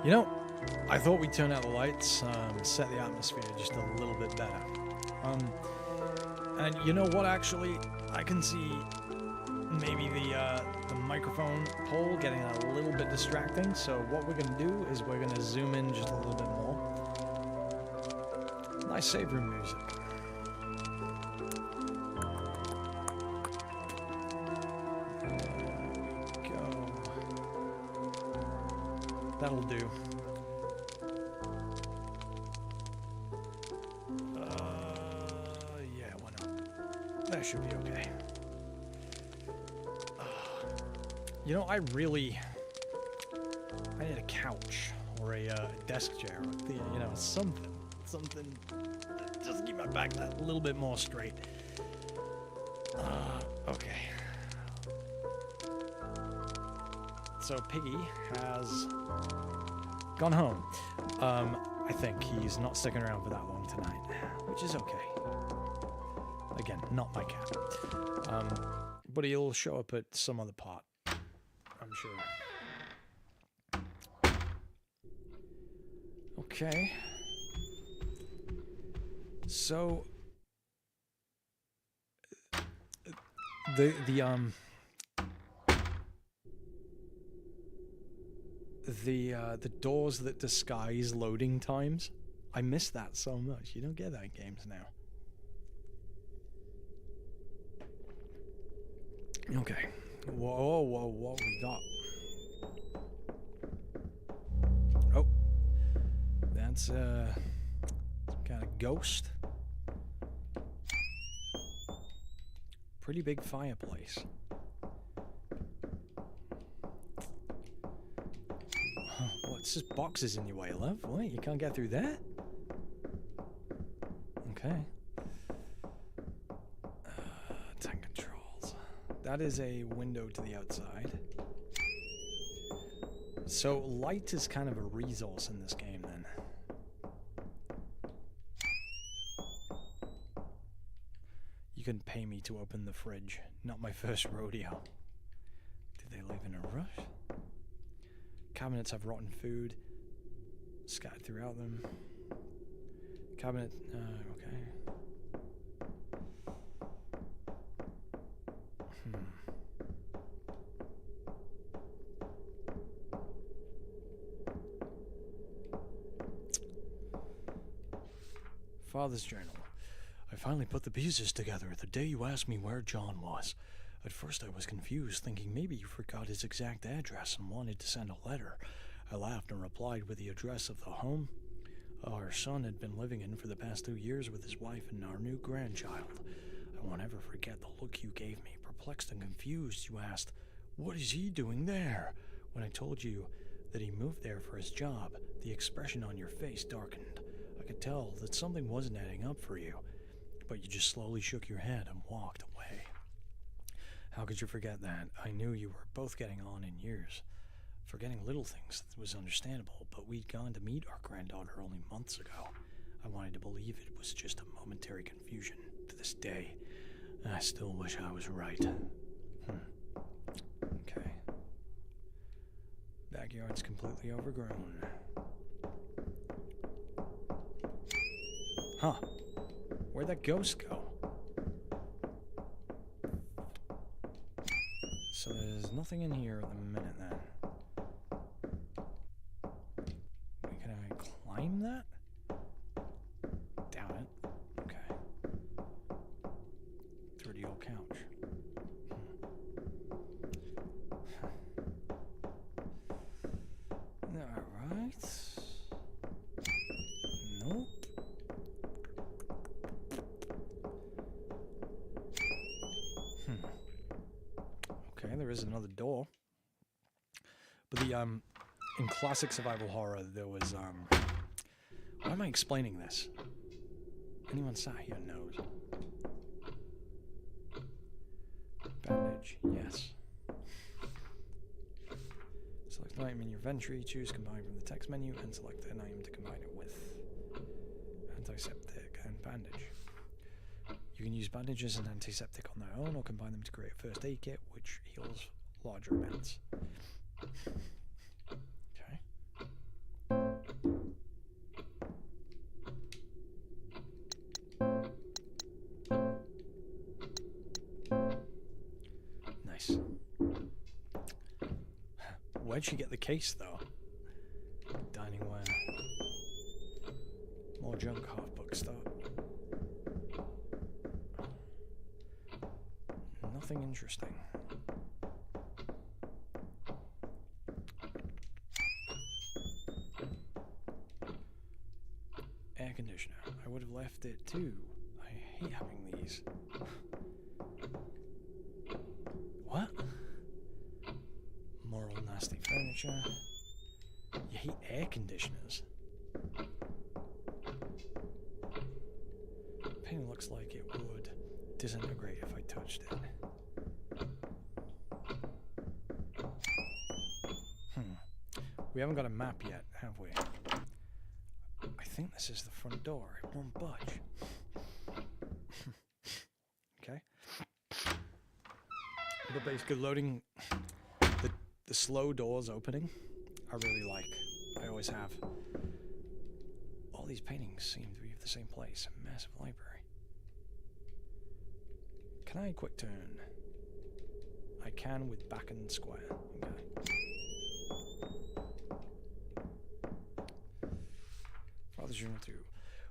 You know, I thought we'd turn out the lights, set the atmosphere just a little bit better. And you know what, actually? I can see maybe the microphone pole getting a little bit distracting, so what we're going to do is we're going to zoom in just a little bit more. Nice save room music. There we go. That'll do. Yeah, why not? That should be okay. You know, I need a couch or a desk chair, or, you know, something just keep my back that little bit more straight. Okay. So Piggy has gone home. I think he's not sticking around for that long tonight, which is okay. Again, not my cat. But he'll show up at some other part, I'm sure. Okay. So the doors that disguise loading times, I miss that so much. You don't get that in games now. Okay. Whoa, what we got? Oh, that's some kind of ghost. Pretty big fireplace. What's this? Boxes in your way, love? What? You can't get through that? Okay. Tank controls. That is a window to the outside. So light is kind of a resource in this game, then. You can pay me to open the fridge. Not my first rodeo. Did they leave in a rush? Cabinets have rotten food scattered throughout them. Cabinet, okay. Father's journal. I finally put the pieces together the day you asked me where John was. At first I was confused, thinking maybe you forgot his exact address and wanted to send a letter. I laughed and replied with the address of the home our son had been living in for the past 2 years with his wife and our new grandchild. I won't ever forget the look you gave me. Perplexed and confused, you asked, "What is he doing there?" When I told you that he moved there for his job, the expression on your face darkened. I could tell that something wasn't adding up for you, but you just slowly shook your head and walked away. How could you forget that? I knew you were both getting on in years. Forgetting little things was understandable, but we'd gone to meet our granddaughter only months ago. I wanted to believe it was just a momentary confusion. To this day, I still wish I was right. Okay. Backyard's completely overgrown. Huh. Where'd that ghost go? So there's nothing in here at the minute then. Can I climb that? Doubt it. Okay. Dirty old couch. Alright. Nope. Okay, there is another door. But in classic survival horror, there was, why am I explaining this? Anyone sat here knows. Bandage, yes. Select an item in your inventory, choose combine from the text menu, and select an item to combine it with. Antiseptic and bandage. You can use bandages and antiseptic on their own, or combine them to create a first aid kit, which heals larger amounts. Okay. Where'd she get the case, though? Diningware. More junk half-book stuff. Nothing interesting. Air conditioner. I would have left it too. I hate having these. What? More old nasty furniture. You hate air conditioners? Painting looks like it would disintegrate if I touched it. We haven't got a map yet, have we? I think this is the front door. It won't budge. Okay. But basically loading the slow doors opening, I really like. I always have. All these paintings seem to be of the same place. A massive library. Can I quick turn? I can with back and square. Okay. Father's Journal 2.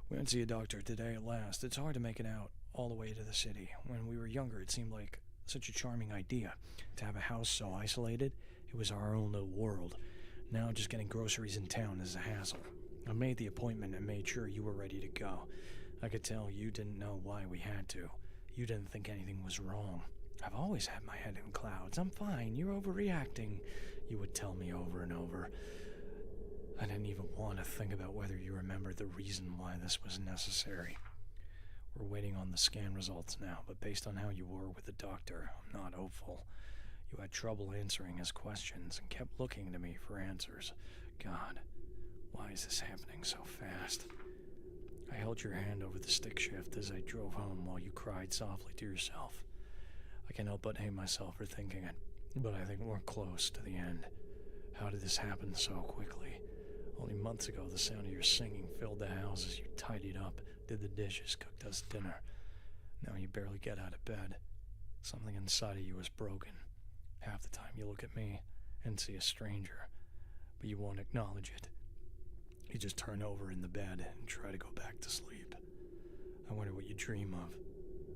We went to see a doctor today at last. It's hard to make it out all the way to the city. When we were younger, it seemed like such a charming idea. To have a house so isolated, it was our own little world. Now just getting groceries in town is a hassle. I made the appointment and made sure you were ready to go. I could tell you didn't know why we had to. You didn't think anything was wrong. I've always had my head in clouds. I'm fine. You're overreacting. You would tell me over and over. I didn't even want to think about whether you remembered the reason why this was necessary. We're waiting on the scan results now, but based on how you were with the doctor, I'm not hopeful. You had trouble answering his questions and kept looking to me for answers. God, why is this happening so fast? I held your hand over the stick shift as I drove home while you cried softly to yourself. I can't help but hate myself for thinking it, but I think we're close to the end. How did this happen so quickly? Only months ago, the sound of your singing filled the house as you tidied up, did the dishes, cooked us dinner. Now you barely get out of bed. Something inside of you is broken. Half the time you look at me and see a stranger, but you won't acknowledge it. You just turn over in the bed and try to go back to sleep. I wonder what you dream of.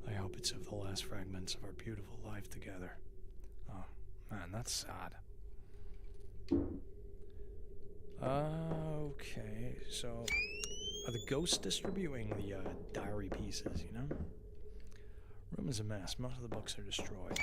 I hope it's of the last fragments of our beautiful life together. Oh, man, that's sad. Okay, so are the ghosts distributing the diary pieces, you know? Room is a mess. Most of the books are destroyed.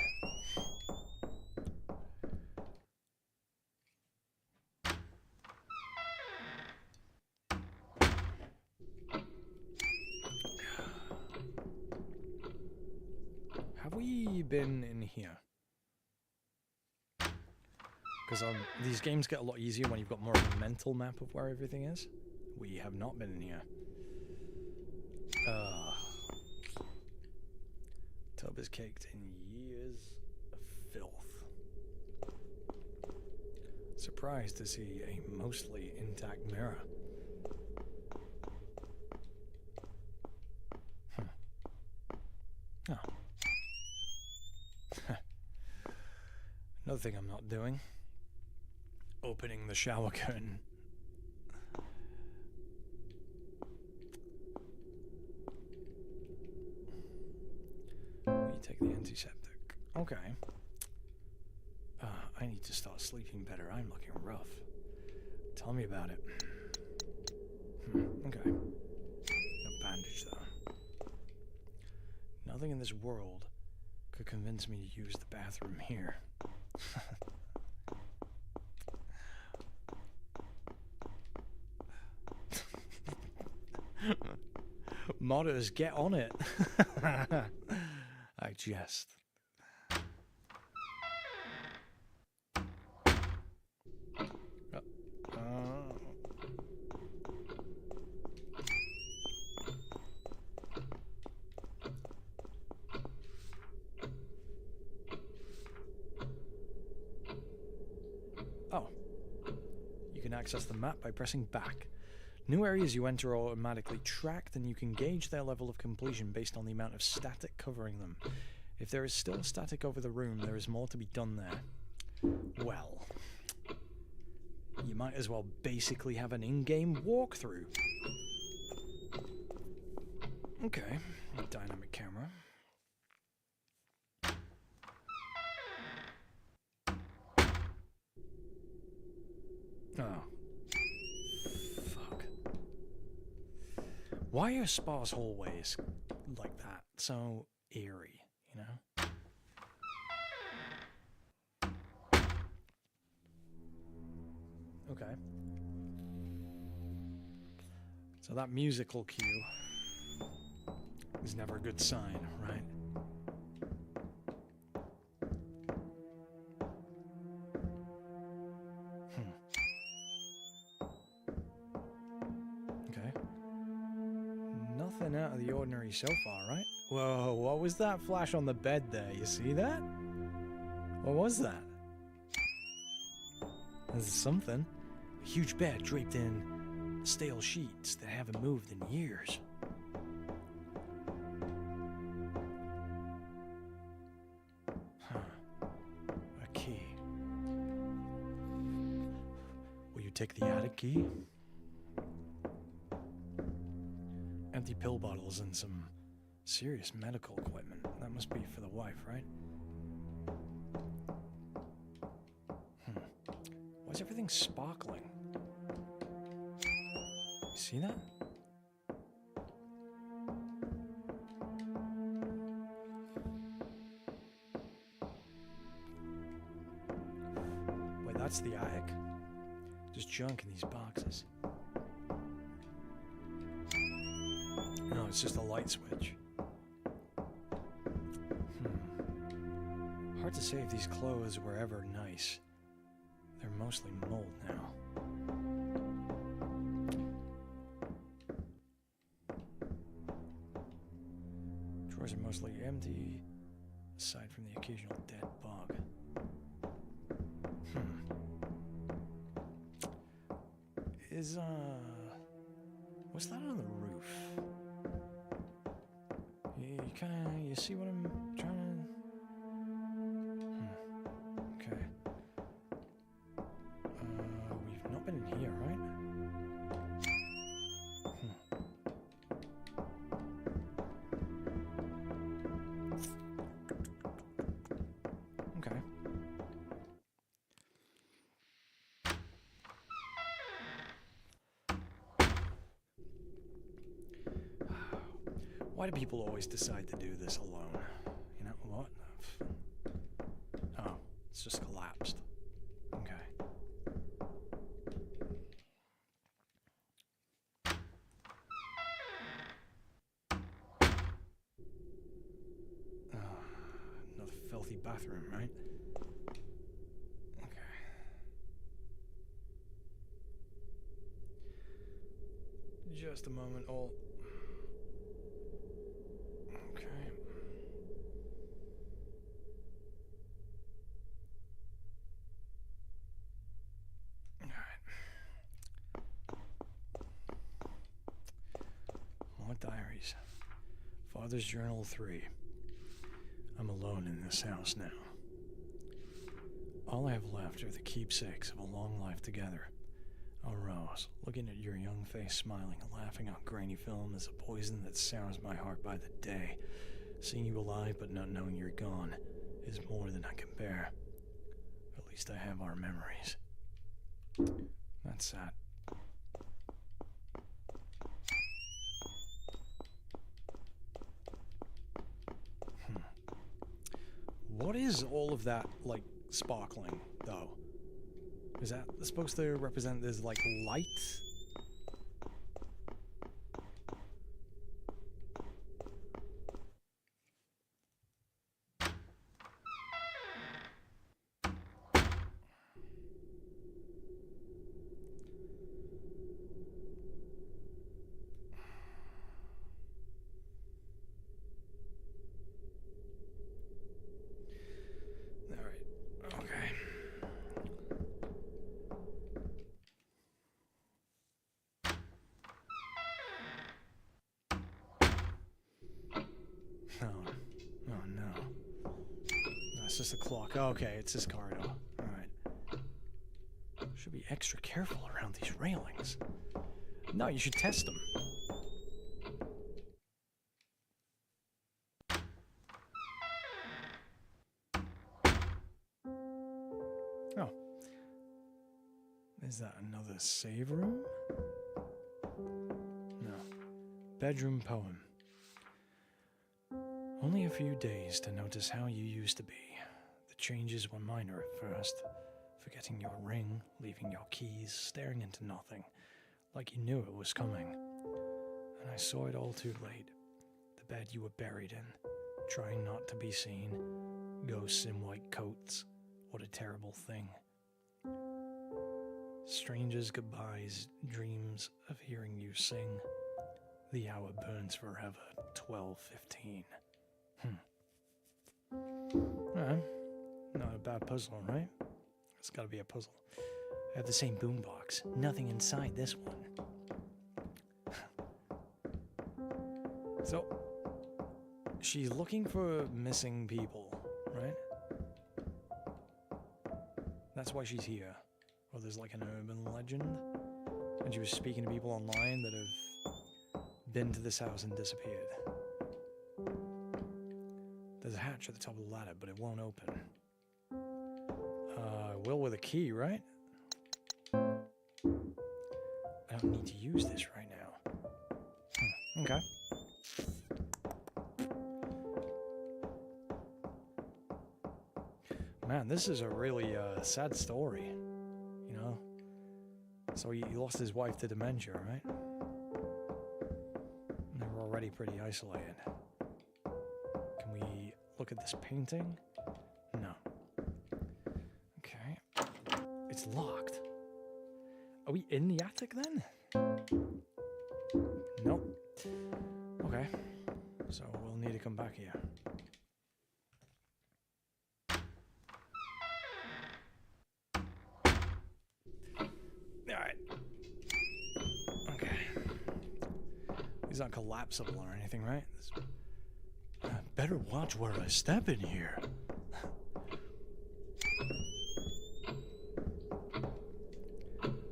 Have we been in here? Because these games get a lot easier when you've got more of a mental map of where everything is. We have not been in here. Tub is caked in years of filth. Surprised to see a mostly intact mirror. Oh. Another thing I'm not doing. Opening the shower curtain. You take the antiseptic. Okay. I need to start sleeping better. I'm looking rough. Tell me about it. Okay. No bandage though. Nothing in this world could convince me to use the bathroom here. Modders, get on it. I jest. Oh. You can access the map by pressing back. New areas you enter are automatically tracked, and you can gauge their level of completion based on the amount of static covering them. If there is still static over the room, there is more to be done there. Well, You might as well basically have an in-game walkthrough. Okay, dynamic camera. Oh. Fuck. Why are sparse hallways like that so eerie, you know? Okay. So that musical cue is never a good sign, right? Okay. Nothing out of the ordinary so far, right? Whoa, what was that flash on the bed there? You see that? What was that? This is something. A huge bed draped in stale sheets that haven't moved in years. Huh. A key. Will you take the attic key? Empty pill bottles and some serious medical equipment. That must be for the wife, right? Why is everything sparkling? You see that? Wait, that's the attic. Just junk in these boxes. No, it's just a light switch. Hard to say if these clothes were ever nice. They're mostly mold now. Drawers are mostly empty, aside from the occasional dead bug. What's that on the roof? You see what I'm trying to... Okay. We've not been in here, right? Okay. Why do people always decide to do this alone? You know what? Oh, it's just collapsed. Okay. Another filthy bathroom, right? Okay. Just a moment, all. Okay. More diaries. Father's Journal 3. I'm alone in this house now. All I have left are the keepsakes of a long life together. Oh, Rose, looking at your young face smiling and laughing on grainy film is a poison that sours my heart by the day. Seeing you alive but not knowing you're gone is more than I can bear. At least I have our memories. That's sad. What is all of that, like, sparkling, though? Is that supposed to represent this, like, light? It's just a clock. Okay, it's this corridor. Alright. Should be be extra careful around these railings. No, you should test them. Oh. Is that another save room? No. Bedroom poem. Only a few days to notice how you used to be. The changes were minor at first. Forgetting your ring, leaving your keys, staring into nothing, like you knew it was coming. And I saw it all too late. The bed you were buried in, trying not to be seen, ghosts in white coats. What a terrible thing. Strangers' goodbyes, dreams of hearing you sing. The hour burns forever, 12:15. Not a bad puzzle, right? It's gotta be a puzzle. I have the same boombox. Nothing inside this one. So, she's looking for missing people, right? That's why she's here. Or there's like an urban legend. And she was speaking to people online that have been to this house and disappeared. There's a hatch at the top of the ladder, but it won't open. Will with a key, right? I don't need to use this right now. Okay. Man, this is a really sad story, you know? So he lost his wife to dementia, right? And they were already pretty isolated. Can we look at this painting? No. Okay. It's locked. Are we in the attic then? Nope. Okay. So we'll need to come back here. Alright. Okay. These aren't collapsible or anything, right? Better watch where I step in here.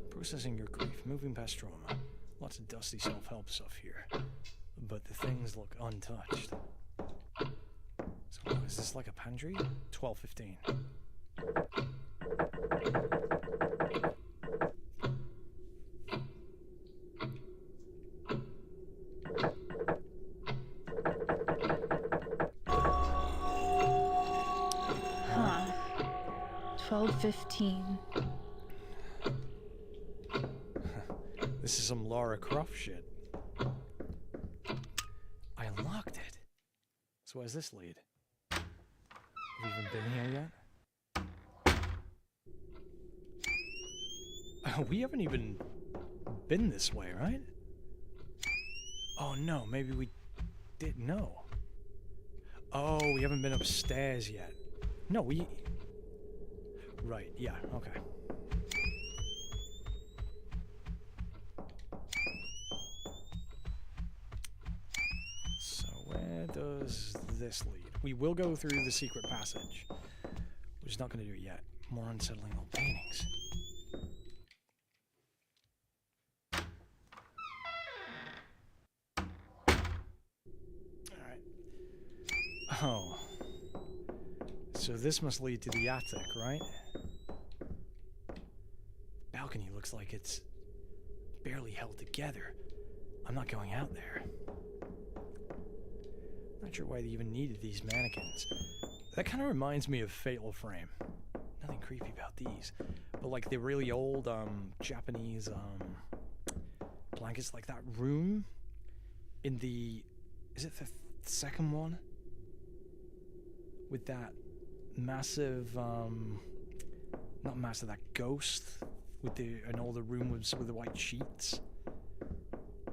Processing your grief, moving past trauma. Lots of dusty self-help stuff here. But the things look untouched. So is this like a pantry? 12:15. Huh. 12:15. This is some Lara Croft shit. I unlocked it. So where's this lead? Have we even been here yet? We haven't even been this way, right? Oh no, maybe we did. No. Oh, we haven't been upstairs yet. No, we... Right, yeah, okay. So where does this lead? We will go through the secret passage. We're just not going to do it yet. More unsettling old paintings. Alright. Oh. So this must lead to the attic, right? Balcony looks like it's barely held together. I'm not going out there. Not sure why they even needed these mannequins. That kind of reminds me of Fatal Frame. Nothing creepy about these. But like the really old Japanese blankets, like that room in the... Is it the second one? With that massive... not massive, that ghost with an older room with the white sheets.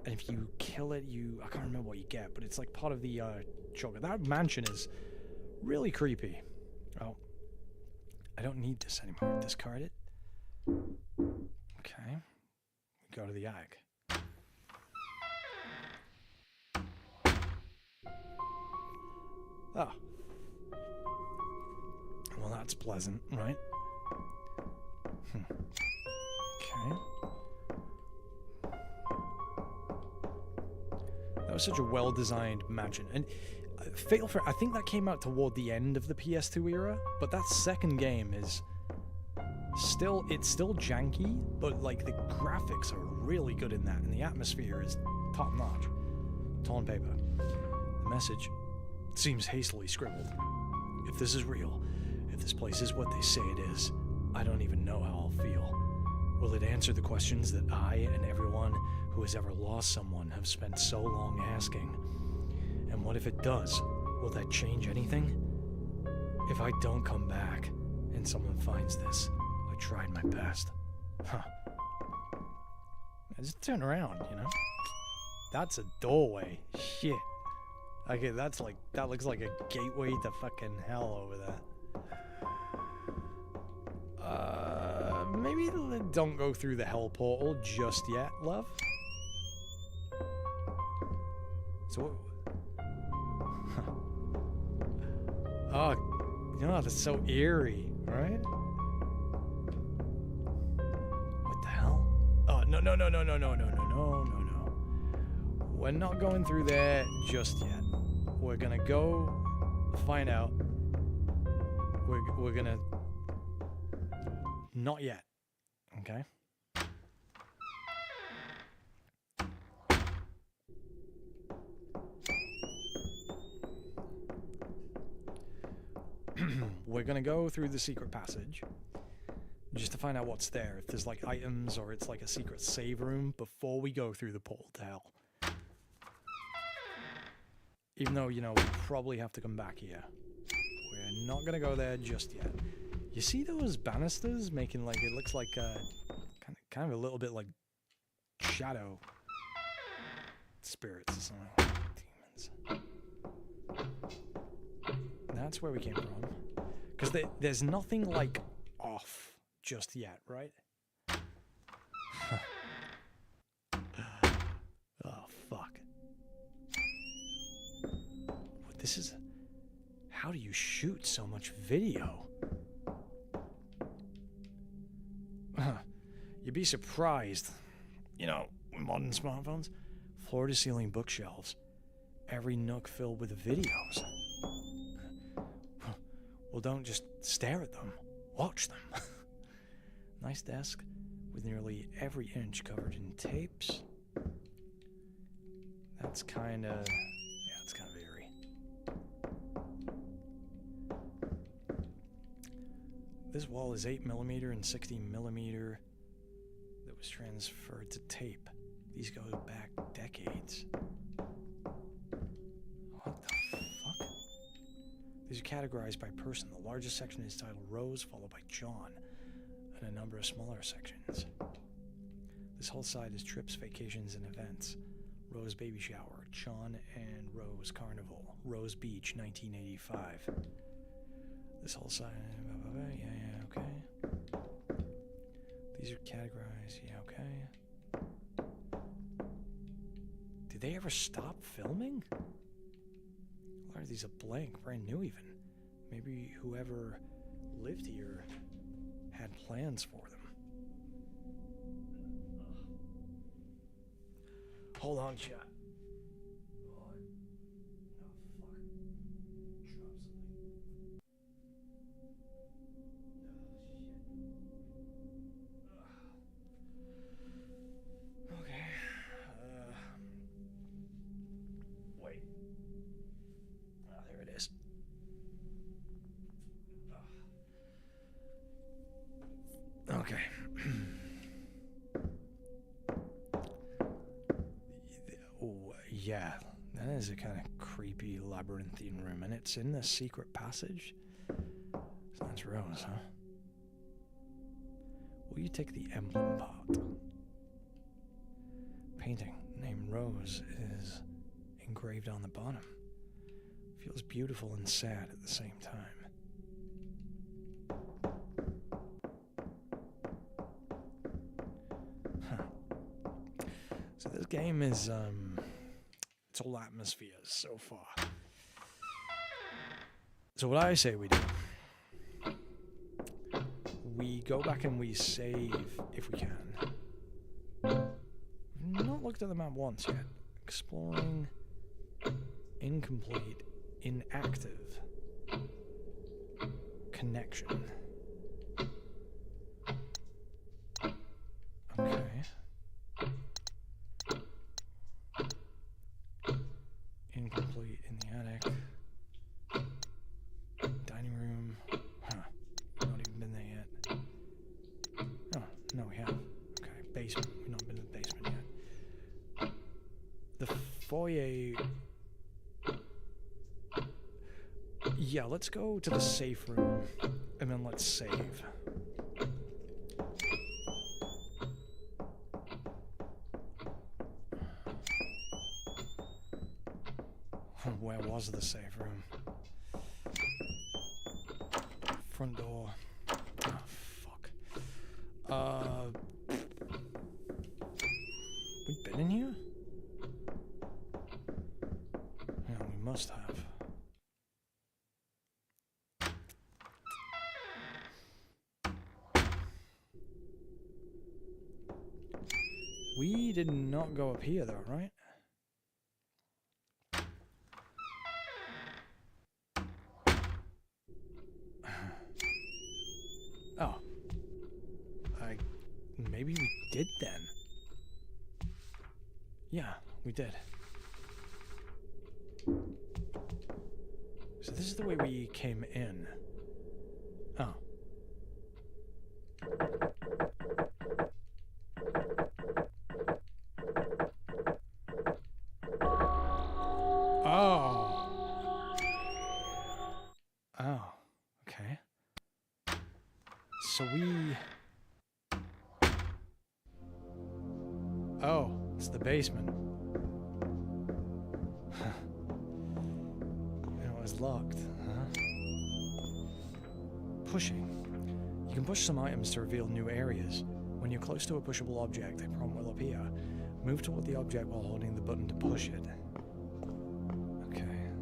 And if you kill it, I can't remember what you get, but it's like part of the chocolate. That mansion is really creepy. Oh, I don't need this anymore. Discard it. Okay. We go to the attic. Oh. Well, that's pleasant, right? Okay. That was such a well-designed mansion. And Fatal Frame, I think that came out toward the end of the PS2 era, but that second game is still, it's still janky, but like the graphics are really good in that, and the atmosphere is top-notch. Torn paper. The message seems hastily scribbled. If this is real, if this place is what they say it is, I don't even know how I'll feel. Will it answer the questions that I and everyone who has ever lost someone have spent so long asking? And what if it does? Will that change anything? If I don't come back and someone finds this, I tried my best. Huh. I just turn around, you know? That's a doorway. Shit. Okay, that's like, that looks like a gateway to fucking hell over there. Maybe don't go through the hell portal just yet, love. So, oh, you know, that's so eerie, right? What the hell? Oh, no. We're not going through there just yet. We're gonna go find out. We're gonna... Not yet. Okay? We're gonna go through the secret passage just to find out what's there. If there's like items or it's like a secret save room before we go through the portal to hell. Even though, you know, we probably have to come back here. We're not gonna go there just yet. You see those banisters making like, it looks like kind of a little bit like shadow spirits or something. Demons. That's where we came from. Because there's nothing like off just yet, right? Oh, fuck. This is... How do you shoot so much video? You'd be surprised. You know, modern smartphones, floor-to-ceiling bookshelves, every nook filled with videos. Well, don't just stare at them. Watch them. Nice desk with nearly every inch covered in tapes. That's kind of... Yeah, it's kind of eerie. This wall is 8mm and 60mm that was transferred to tape. These go back decades. What the fuck? These are categorized by person. The largest section is titled Rose, followed by John, and a number of smaller sections. This whole side is trips, vacations, and events. Rose baby shower, John and Rose carnival, Rose Beach, 1985. This whole side, yeah, okay. These are categorized, yeah, okay. Did they ever stop filming? Why are these a blank, brand new even? Maybe whoever lived here had plans for them. Hold on, chat. Okay. Oh, yeah. That is a kind of creepy labyrinthine room, and it's in the secret passage. So that's Rose, huh? Will you take the emblem part? Painting named Rose is engraved on the bottom. Feels beautiful and sad at the same time. So this game is, it's all atmospheres so far. So what I say we do, we go back and we save if we can. We've not looked at the map once yet. Exploring. Incomplete. Inactive. Connection. Okay. Incomplete in the attic. Dining room. Huh. Not even been there yet. Oh, no, we have. Okay, basement. We've not been to the basement yet. The foyer. Yeah, let's go to the safe room and then let's save. Where was the safe room? Front door. Oh, fuck. We've been in here? Yeah, we must have. We did not go up here though, right? Oh. Maybe we did then. Yeah, we did. So this is the way we came in. Oh. Oh, okay. So we... Oh, it's the basement. It was locked, huh? Pushing. You can push some items to reveal new areas. When you're close to a pushable object, a prompt will appear. Move toward the object while holding the button to push it. Okay.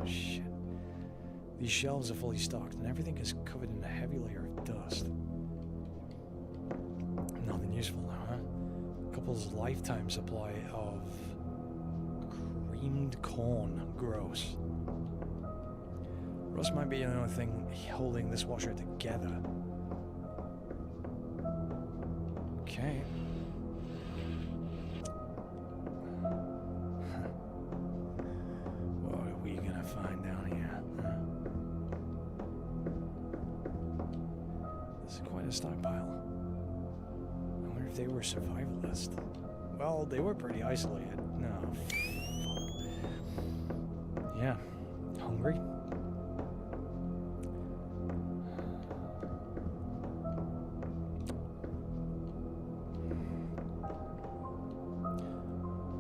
Oh, shit. These shelves are fully stocked, and everything is covered in a heavy layer of dust. Nothing useful now, huh? Couple's lifetime supply of creamed corn. Gross. Rust might be the only thing holding this washer together. Okay. What are we gonna find down here? Huh? This is quite a stockpile. I wonder if they were survivalists. Well, they were pretty isolated. No. Fuck. Yeah. Hungry?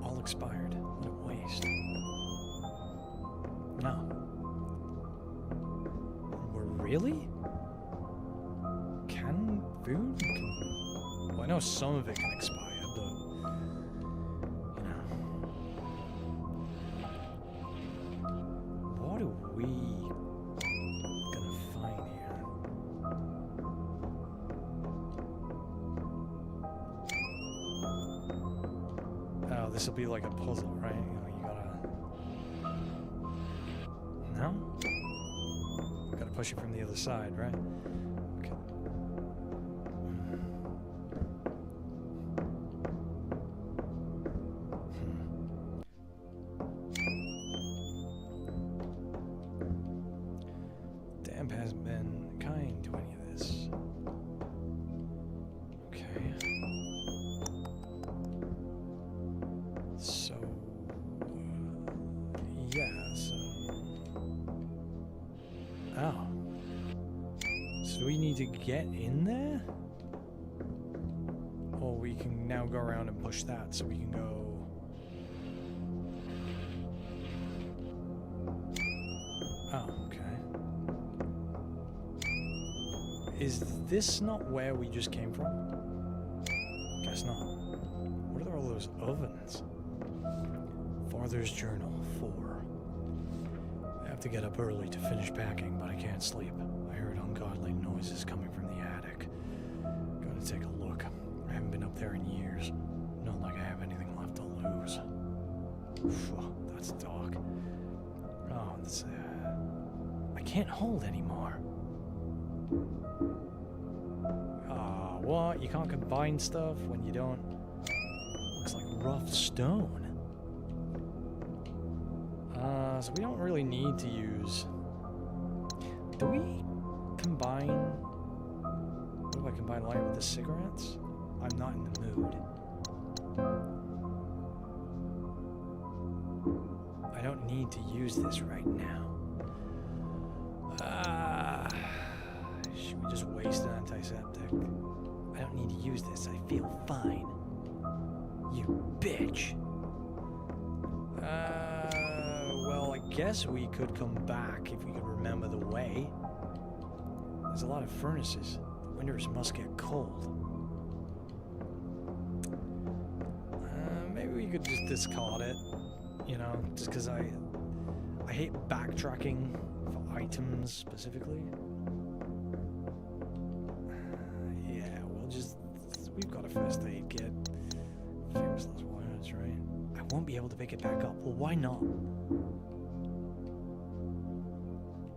All expired. What a waste. No. We're really? Canned food? Well, I know some of it can expire, but... you know... What are we gonna find here? Oh, this will be like a puzzle, right? You know, you gotta... No? Gotta push it from the other side, right? Okay. Damp hasn't been kind to any of this. Okay. So... yeah, so... Oh. So do we need to get in there? Or we can now go around and push that so we can go... Oh, okay. Is this not where we just came from? Guess not. What are all those ovens? Father's Journal 4. I have to get up early to finish packing, but I can't sleep. I heard ungodly noise. noises coming from the attic. Gotta take a look. I haven't been up there in years. Not like I have anything left to lose. Phew, that's dark. Oh, this, I can't hold anymore. Ah, what? You can't combine stuff when you don't... Looks like rough stone. So we don't really need to use... Do we combine... What do I combine light with the cigarettes? I'm not in the mood. I don't need to use this right now. Should we just waste an antiseptic? I don't need to use this. I feel fine. You bitch. Well, I guess we could come back if we could remember the way. There's a lot of furnaces. The winters must get cold. Maybe we could just discard it. You know, just because I hate backtracking for items specifically. Yeah, we've got a first aid kit. Famous last words, right? I won't be able to pick it back up. Well, why not?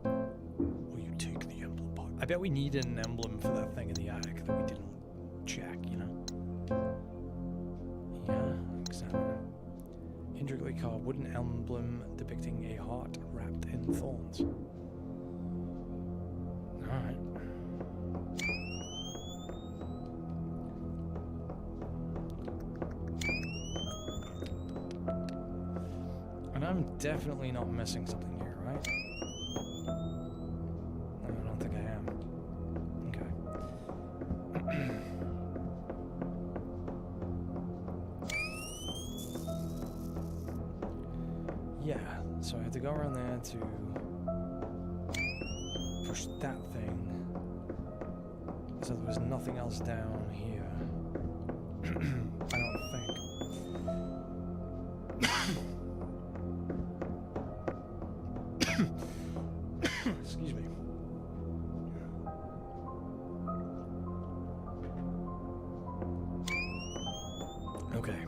Will you take the emblem part? I bet we needed an emblem for that thing in the attic that we didn't check, you know? Yeah, examine. Intricately carved wooden emblem depicting a heart wrapped in thorns. Alright. And I'm definitely not missing something here, right? No, I don't think I am. Okay. Yeah, so I had to go around there to push that thing. So there was nothing else down here. I don't think. Excuse me. Okay.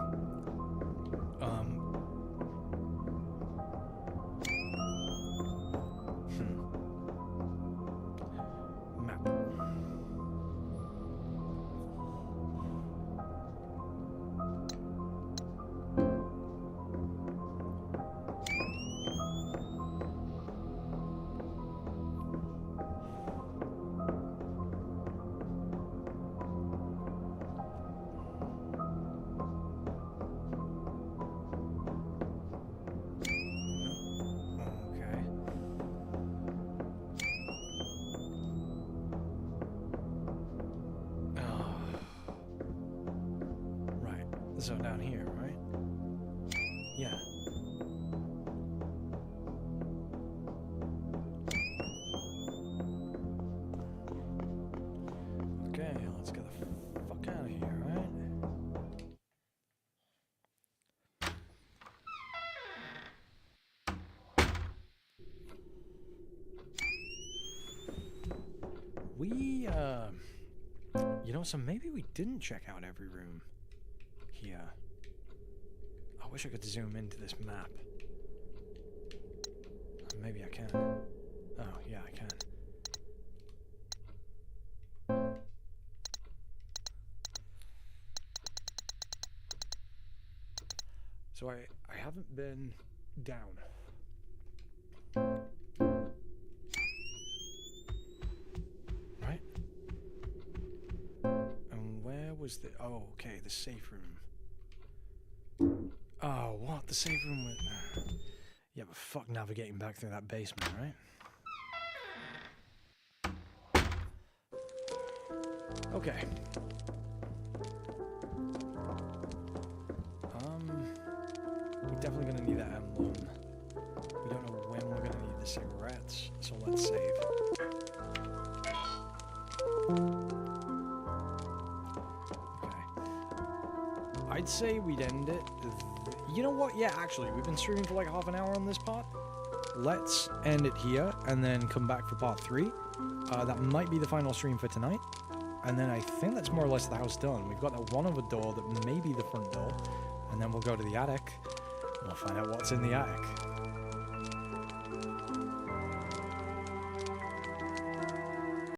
Map. So down here, right? Yeah. Okay, let's get the fuck out of here, right? You know, so maybe we didn't check out every room. Yeah. I wish I could zoom into this map. Maybe I can. Oh, yeah, I can. So I haven't been down. Right? And where was the... Oh, okay, the safe room. Oh, what? The safe room was... Yeah, but fuck navigating back through that basement, right? Okay. We're definitely gonna need that emblem. We don't know when we're gonna need the cigarettes, so let's save. I'd say we'd end it. You know what? Yeah, actually, we've been streaming for like half an hour on this part. Let's end it here and then come back for part 3. that might be the final stream for tonight. And then I think that's more or less the house done. We've got that one other door that may be the front door. And then we'll go to the attic. And we'll find out what's in the attic.